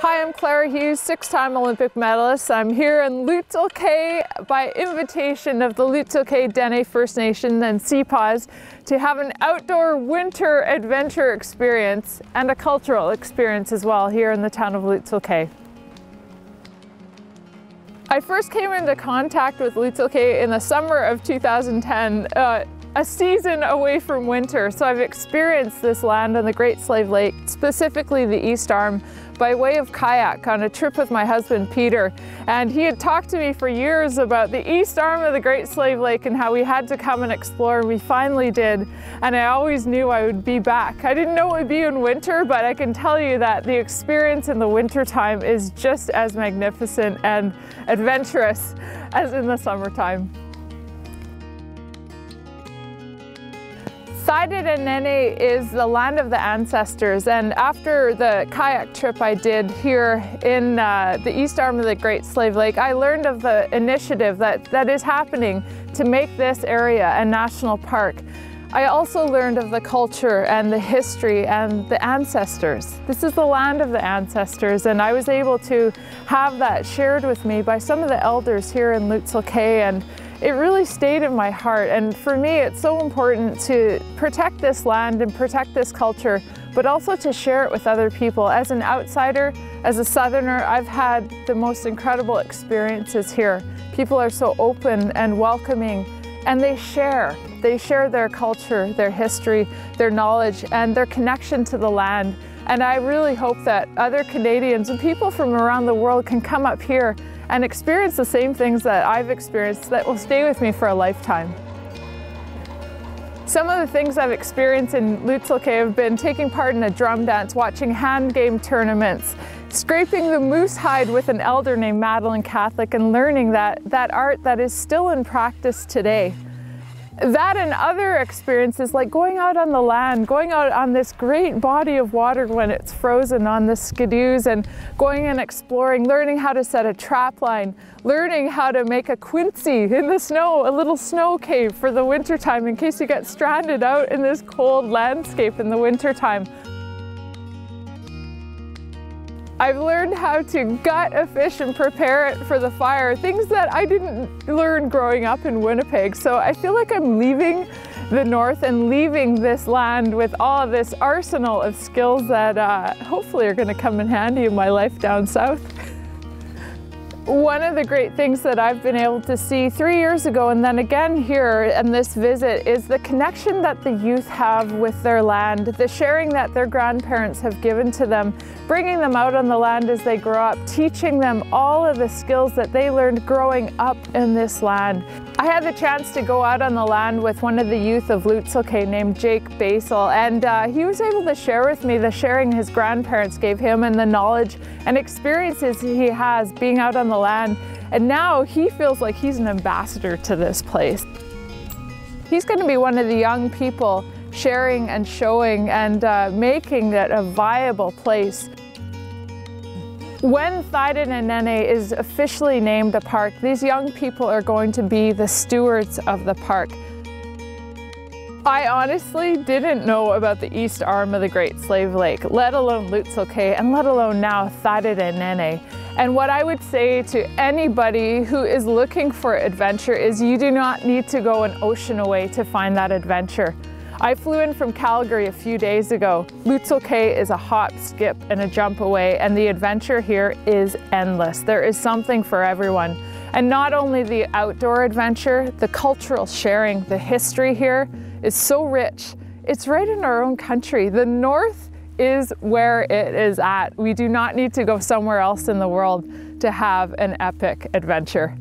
Hi, I'm Clara Hughes, six-time Olympic medalist. I'm here in Łutsël by invitation of the Łutsël Dene First Nation and Seapaws to have an outdoor winter adventure experience and a cultural experience as well here in the town of Łutsël. I first came into contact with Łutsël in the summer of 2010, a season away from winter. So I've experienced this land on the Great Slave Lake, specifically the East Arm, by way of kayak on a trip with my husband Peter. And he had talked to me for years about the East Arm of the Great Slave Lake and how we had to come and explore, and we finally did. And I always knew I would be back. I didn't know it would be in winter, but I can tell you that the experience in the winter time is just as magnificent and adventurous as in the summertime. Thaidene Nëné is the land of the ancestors, and after the kayak trip I did here in the East Arm of the Great Slave Lake, I learned of the initiative that is happening to make this area a national park. I also learned of the culture and the history and the ancestors. This is the land of the ancestors, and I was able to have that shared with me by some of the elders here in Łutsël, and it really stayed in my heart. And for me, it's so important to protect this land and protect this culture, but also to share it with other people. As an outsider, as a Southerner, I've had the most incredible experiences here. People are so open and welcoming, and they share their culture, their history, their knowledge, and their connection to the land. And I really hope that other Canadians and people from around the world can come up here and experience the same things that I've experienced that will stay with me for a lifetime. Some of the things I've experienced in Łutsël have been taking part in a drum dance, watching hand game tournaments, scraping the moose hide with an elder named Madeline Catholic, and learning that art that is still in practice today. That and other experiences like going out on the land, going out on this great body of water when it's frozen on the skidoos, and going and exploring, learning how to set a trap line, learning how to make a quincy in the snow, a little snow cave for the winter time in case you get stranded out in this cold landscape in the winter time. I've learned how to gut a fish and prepare it for the fire, things that I didn't learn growing up in Winnipeg. So I feel like I'm leaving the north and leaving this land with all of this arsenal of skills that hopefully are going to come in handy in my life down south. One of the great things that I've been able to see 3 years ago and then again here in this visit is the connection that the youth have with their land, the sharing that their grandparents have given to them, bringing them out on the land as they grow up, teaching them all of the skills that they learned growing up in this land. I had the chance to go out on the land with one of the youth of Łutsël named Jake Basil, and he was able to share with me the sharing his grandparents gave him and the knowledge and experiences he has being out on the land. And now he feels like he's an ambassador to this place. He's going to be one of the young people sharing and showing and making it a viable place. When Thaidene Nëné is officially named a park, these young people are going to be the stewards of the park. I honestly didn't know about the East Arm of the Great Slave Lake, let alone Łutsël, and let alone now Thaidene Nëné. And what I would say to anybody who is looking for adventure is you do not need to go an ocean away to find that adventure. I flew in from Calgary a few days ago. Łutsël is a hop, skip, and a jump away, and the adventure here is endless. There is something for everyone. And not only the outdoor adventure, the cultural sharing, the history here is so rich. It's right in our own country. The north is where it is at. We do not need to go somewhere else in the world to have an epic adventure.